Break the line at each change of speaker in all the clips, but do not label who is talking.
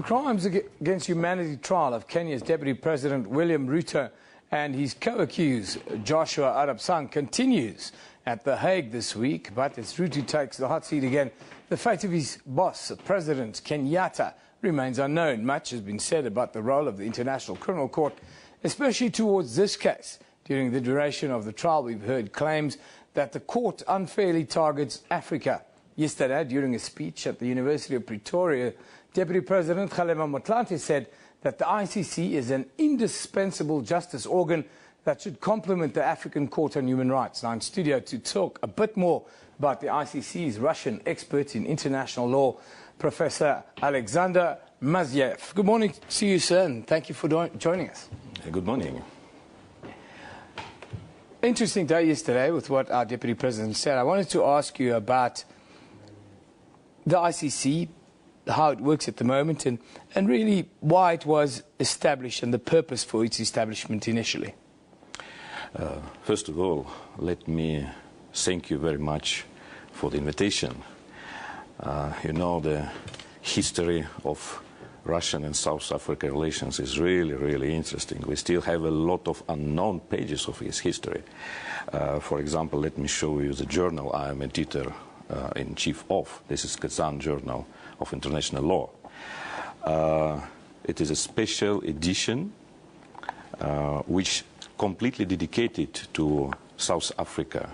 The crimes against humanity trial of Kenya's Deputy President William Ruto and his co-accused Joshua Arap Sang continues at The Hague this week, but as Ruto takes the hot seat again, the fate of his boss, President Kenyatta, remains unknown. Much has been said about the role of the International Criminal Court, especially towards this case. During the duration of the trial, we've heard claims that the court unfairly targets Africa. Yesterday, during a speech at the University of Pretoria, Deputy President Kgalema Motlanthe said that the ICC is an indispensable justice organ that should complement the African Court on Human Rights. Now in studio to talk a bit more about the ICC's Russian expert in international law, Professor Alex Mezyaev. Good morning to you, sir, and thank you for joining us.
Good morning.
Interesting day yesterday with what our Deputy President said. I wanted to ask you about the ICC, how it works at the moment, and really why it was established and the purpose for its establishment initially.
First of all, let me thank you very much for the invitation. You know, the history of Russian and South Africa relations is really, really interesting. We still have a lot of unknown pages of its history. For example, let me show you the journal I am editor-in-chief of. This is Kazan Journal of International Law. It is a special edition which completely dedicated to South Africa,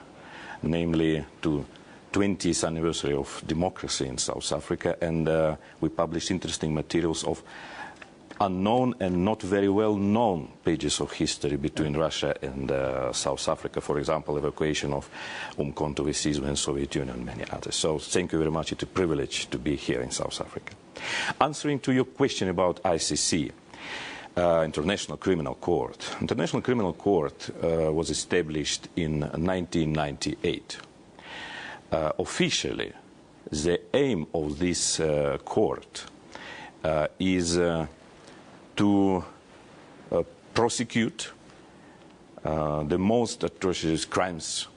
namely to 20th anniversary of democracy in South Africa, and we published interesting materials of unknown and not very well known pages of history between Russia and South Africa. For example, evacuation of Umkhonto we Sizwe and Soviet Union and many others. So thank you very much. It's a privilege to be here in South Africa. Answering to your question about ICC, International Criminal Court. International Criminal Court was established in 1998. Officially, the aim of this court is to prosecute the most atrocious crimes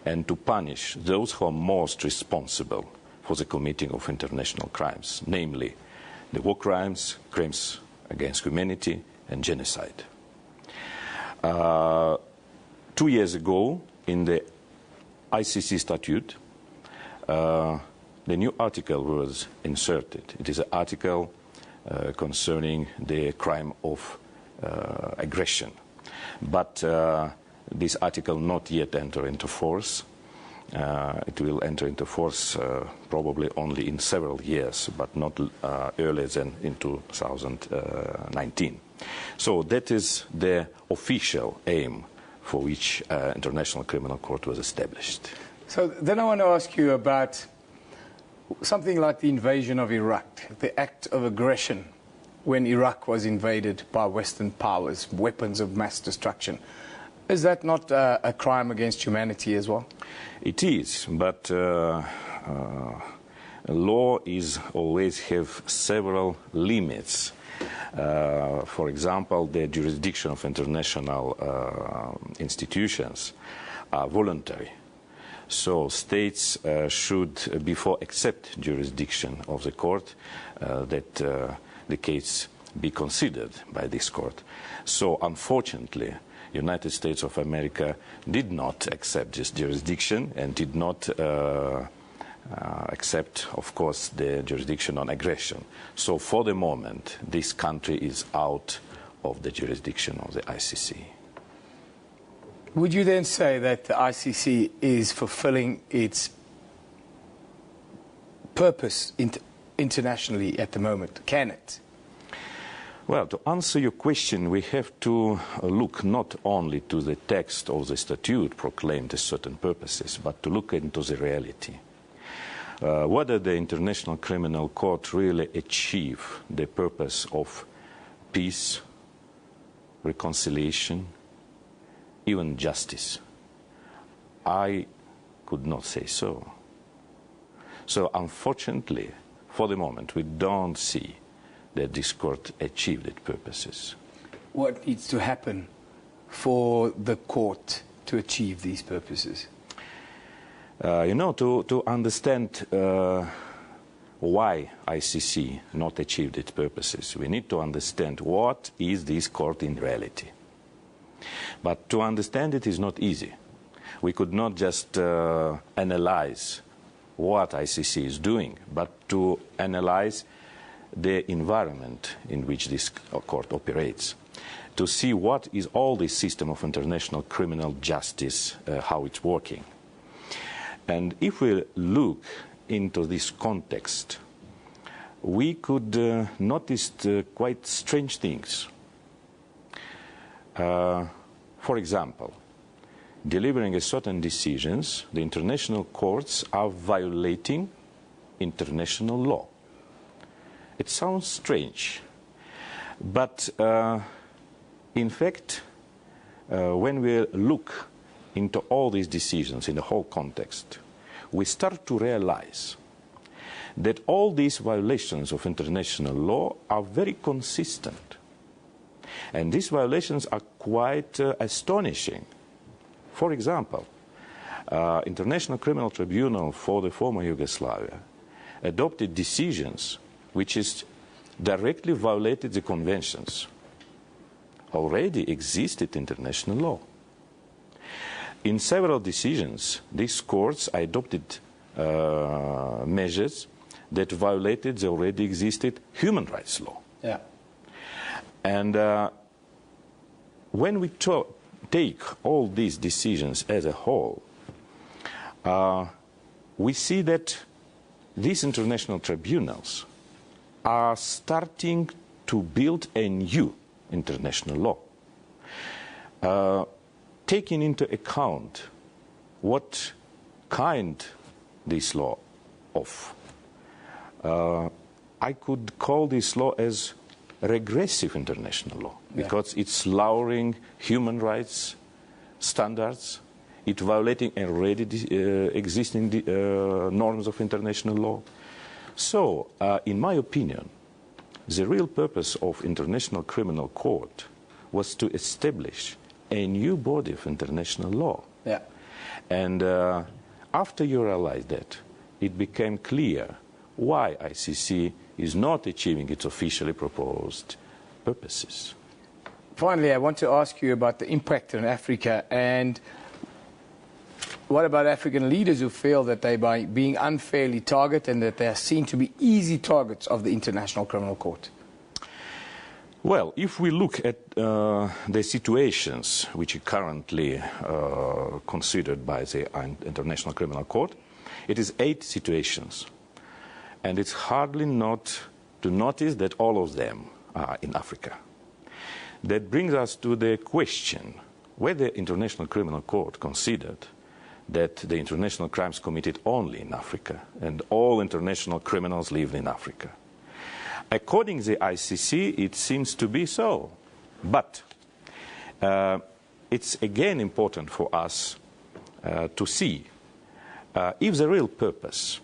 and to punish those who are most responsible for the committing of international crimes, namely the war crimes, crimes against humanity, and genocide. 2 years ago, in the ICC statute, the new article was inserted. It is an article concerning the crime of aggression. But this article not yet enter into force. It will enter into force probably only in several years, but not earlier than in 2019. So that is the official aim for which International Criminal Court was established.
So then I want to ask you about something like the invasion of Iraq, the act of aggression when Iraq was invaded by Western powers, weapons of mass destruction. Is that not a crime against humanity as well?
It is, but law is always have several limits. For example, the jurisdiction of international institutions are voluntary. So states should, before accept jurisdiction of the court, that the case be considered by this court. So unfortunately, United States of America did not accept this jurisdiction and did not accept, of course, the jurisdiction on aggression. So for the moment, this country is out of the jurisdiction of the ICC.
Would you then say that the ICC is fulfilling its purpose internationally at the moment? Can it?
Well, to answer your question, we have to look not only to the text of the statute proclaimed as certain purposes, but to look into the reality. Whether the International Criminal Court really achieve the purpose of peace, reconciliation, even justice, I could not say so. So unfortunately, for the moment, we don't see that this court achieved its purposes.
What needs to happen for the court to achieve these purposes?
You know, to understand why ICC not achieved its purposes. We need to understand what is this court in reality. But to understand it is not easy. We could not just analyze what ICC is doing, but to analyze the environment in which this court operates, to see what is all this system of international criminal justice, how it's working. And if we look into this context, we could notice quite strange things. For example, delivering a certain decisions, the international courts are violating international law. It sounds strange, but in fact, when we look into all these decisions in the whole context, we start to realize that all these violations of international law are very consistent. And these violations are quite astonishing. For example, International Criminal Tribunal for the former Yugoslavia adopted decisions which is directly violated the conventions already existed international law. In several decisions, these courts adopted measures that violated the already existed human rights law.
Yeah.
And when we take all these decisions as a whole, we see that these international tribunals are starting to build a new international law, taking into account what kind this law of. I could call this law as regressive international law, because it's lowering human rights standards, it's violating already existing norms of international law. So, in my opinion, the real purpose of International Criminal Court was to establish a new body of international law.
Yeah.
And after you realize that, it became clear why ICC is not achieving its officially proposed purposes.
Finally, I want to ask you about the impact on Africa, and what about African leaders who feel that they are being unfairly targeted and that they are seen to be easy targets of the International Criminal Court?
Well, if we look at the situations which are currently considered by the International Criminal Court, it is 8 situations. And it's hardly not to notice that all of them are in Africa. That brings us to the question whether the International Criminal Court considered that the international crimes committed only in Africa and all international criminals live in Africa. According to the ICC, it seems to be so. But it's again important for us to see if the real purpose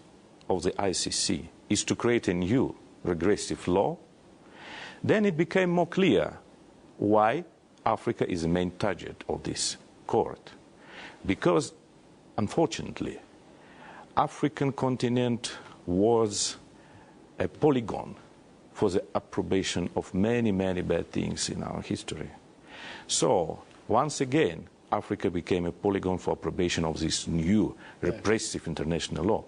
of the ICC is to create a new regressive law, then it became more clear why Africa is the main target of this court. Because, unfortunately, African continent was a polygon for the approbation of many, many bad things in our history. So, once again, Africa became a polygon for approbation of this new repressive international law.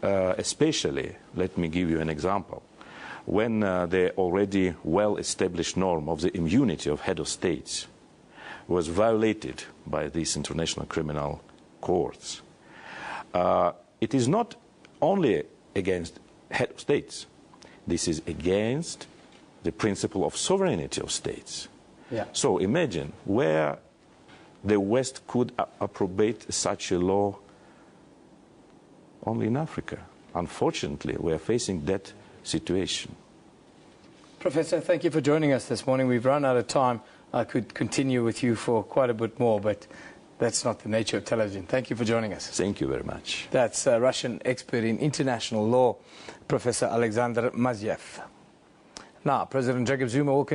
Especially, let me give you an example, when the already well-established norm of the immunity of head of states was violated by these international criminal courts. It is not only against head of states. This is against the principle of sovereignty of states.
Yeah.
So imagine where the West could approbate such a law only in Africa. Unfortunately, we are facing that situation.
Professor, thank you for joining us this morning. We've run out of time. I could continue with you for quite a bit more, but that's not the nature of television. Thank you for joining us.
Thank you very much.
That's Russian expert in international law, Professor Alex Mezyaev. Now, President Jacob Zuma will